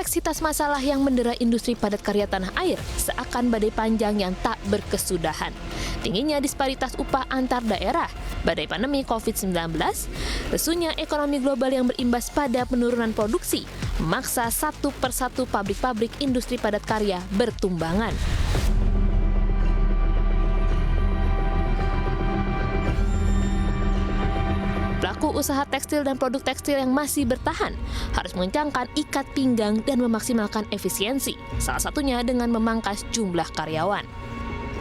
kompleksitas masalah yang mendera industri padat karya tanah air seakan badai panjang yang tak berkesudahan. Tingginya disparitas upah antar daerah, badai pandemi COVID-19, lesunya ekonomi global yang berimbas pada penurunan produksi, memaksa satu persatu pabrik-pabrik industri padat karya bertumbangan. Pelaku usaha tekstil dan produk tekstil yang masih bertahan harus mengencangkan ikat pinggang dan memaksimalkan efisiensi, salah satunya dengan memangkas jumlah karyawan.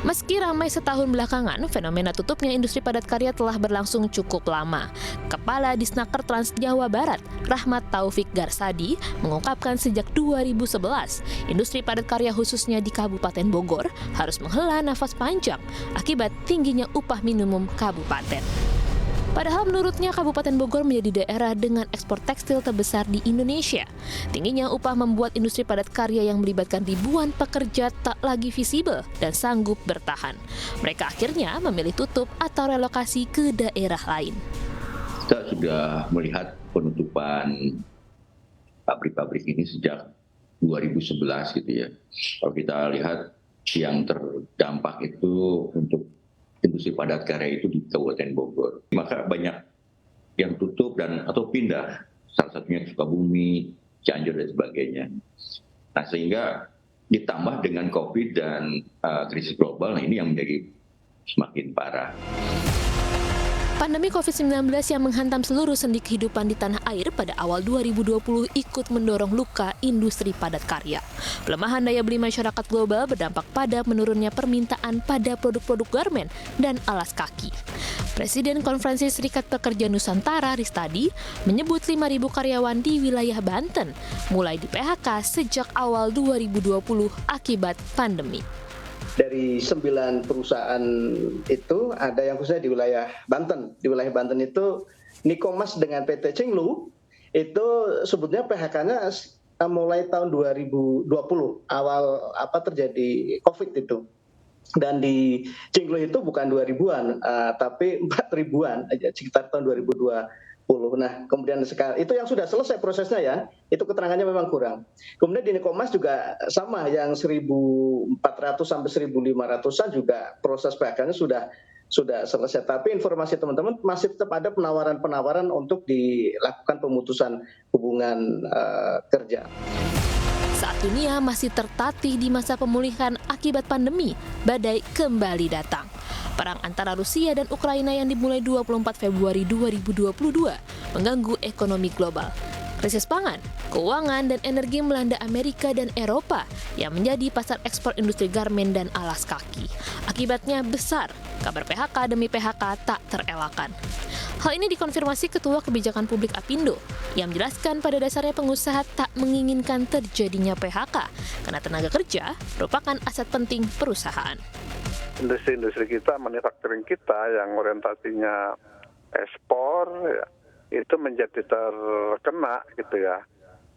Meski ramai setahun belakangan, fenomena tutupnya industri padat karya telah berlangsung cukup lama. Kepala Disnaker Trans Jawa Barat, Rahmat Taufik Garsadi, mengungkapkan sejak 2011, industri padat karya khususnya di Kabupaten Bogor harus menghela nafas panjang akibat tingginya upah minimum kabupaten. Padahal menurutnya Kabupaten Bogor menjadi daerah dengan ekspor tekstil terbesar di Indonesia. Tingginya upah membuat industri padat karya yang melibatkan ribuan pekerja tak lagi visibel dan sanggup bertahan. Mereka akhirnya memilih tutup atau relokasi ke daerah lain. Kita sudah melihat penutupan pabrik-pabrik ini sejak 2011 gitu ya. Kalau kita lihat yang terdampak itu untuk industri padat karya itu di Kabupaten Bogor. Maka banyak yang tutup atau pindah, salah satunya Sukabumi, Cianjur dan sebagainya. Nah sehingga ditambah dengan COVID dan krisis global, nah ini yang menjadi semakin parah. Pandemi COVID-19 yang menghantam seluruh sendi kehidupan di tanah air pada awal 2020 ikut mendorong luka industri padat karya. Pelemahan daya beli masyarakat global berdampak pada menurunnya permintaan pada produk-produk garmen dan alas kaki. Presiden Konferensi Serikat Pekerja Nusantara, Ristadi, menyebut 5.000 karyawan di wilayah Banten mulai di PHK sejak awal 2020 akibat pandemi. Dari 9 perusahaan itu ada yang khususnya di wilayah Banten. Di wilayah Banten itu Nikomas dengan PT Cinglu itu sebetulnya PHK-nya mulai tahun 2020 awal terjadi COVID itu. Dan di Cinglu itu bukan 2000-an tapi 4000-an aja sekitar tahun 2020. Nah, kemudian sekarang itu yang sudah selesai prosesnya ya, itu keterangannya memang kurang. Kemudian di Nikomas juga sama, yang 1.400 sampai 1.500-an juga proses PHK-nya sudah selesai. Tapi informasi teman-teman masih tetap ada penawaran-penawaran untuk dilakukan pemutusan hubungan kerja. Saat dunia masih tertatih di masa pemulihan akibat pandemi, badai kembali datang. Perang antara Rusia dan Ukraina yang dimulai 24 Februari 2022 mengganggu ekonomi global. Krisis pangan, keuangan, dan energi melanda Amerika dan Eropa yang menjadi pasar ekspor industri garmen dan alas kaki. Akibatnya besar, kabar PHK demi PHK tak terelakkan. Hal ini dikonfirmasi Ketua Kebijakan Publik Apindo yang menjelaskan pada dasarnya pengusaha tak menginginkan terjadinya PHK karena tenaga kerja merupakan aset penting perusahaan. Industri-industri kita, manufacturing kita yang orientasinya ekspor ya, itu menjadi terkena gitu ya.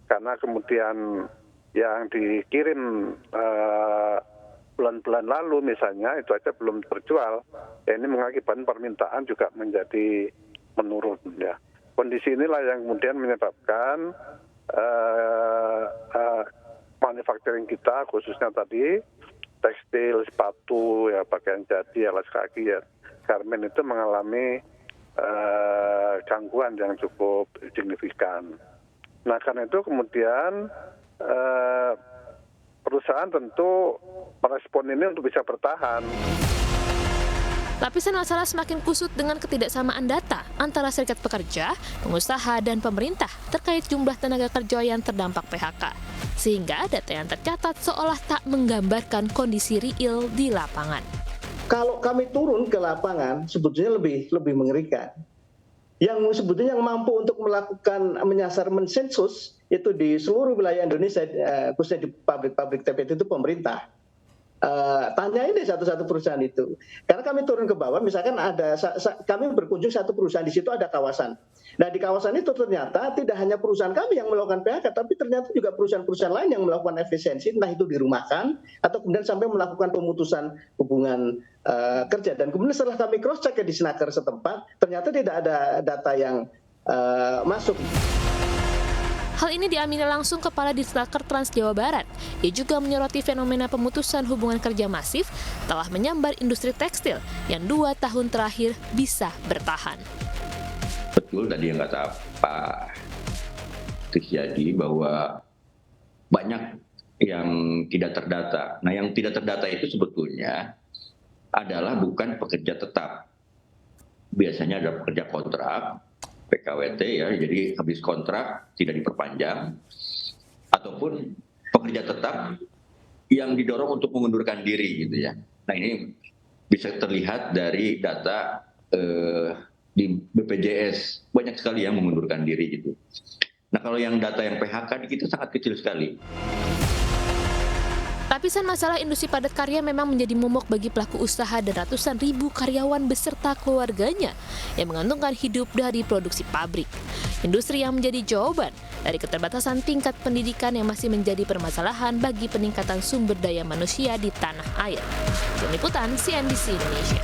Karena kemudian yang dikirim bulan-bulan lalu misalnya itu aja belum terjual. Ya, ini mengakibatkan permintaan juga menjadi menurun ya. Kondisi inilah yang kemudian menyebabkan manufacturing kita khususnya tadi tekstil, sepatu, ya pakaian jadi, alas kaki, ya garmen itu mengalami gangguan yang cukup signifikan. Nah karena itu kemudian perusahaan tentu merespon ini untuk bisa bertahan. Lapisan masalah semakin kusut dengan ketidaksamaan data antara serikat pekerja, pengusaha, dan pemerintah terkait jumlah tenaga kerja yang terdampak PHK. Sehingga data yang tercatat seolah tak menggambarkan kondisi real di lapangan. Kalau kami turun ke lapangan, sebetulnya lebih mengerikan. Yang sebetulnya yang mampu untuk melakukan menyasar mensensus itu di seluruh wilayah Indonesia, khususnya di pabrik-pabrik TPT itu pemerintah. Tanyain deh satu-satu perusahaan itu. Karena kami turun ke bawah, misalkan kami berkunjung satu perusahaan, di situ ada kawasan. Nah di kawasan itu ternyata tidak hanya perusahaan kami yang melakukan PHK, tapi ternyata juga perusahaan-perusahaan lain yang melakukan efisiensi, entah itu dirumahkan atau kemudian sampai melakukan pemutusan hubungan kerja. Dan kemudian setelah kami cross check ke Disnaker setempat, ternyata tidak ada data yang masuk. Hal ini diamini langsung Kepala Disnaker Trans Jawa Barat. Ia juga menyoroti fenomena pemutusan hubungan kerja masif telah menyambar industri tekstil yang 2 tahun terakhir bisa bertahan. Betul tadi yang kata Pak Kristiadi bahwa banyak yang tidak terdata. Nah, yang tidak terdata itu sebetulnya adalah bukan pekerja tetap. Biasanya ada pekerja kontrak, PKWT ya, jadi habis kontrak tidak diperpanjang, ataupun pekerja tetap yang didorong untuk mengundurkan diri gitu ya. Nah, ini bisa terlihat dari data di BPJS, banyak sekali yang mengundurkan diri gitu. Nah, kalau yang data yang PHK di kita sangat kecil sekali. Lapisan masalah industri padat karya memang menjadi momok bagi pelaku usaha dan ratusan ribu karyawan beserta keluarganya yang menggantungkan hidup dari produksi pabrik. Industri yang menjadi jawaban dari keterbatasan tingkat pendidikan yang masih menjadi permasalahan bagi peningkatan sumber daya manusia di tanah air. Tim Liputan CNBC Indonesia.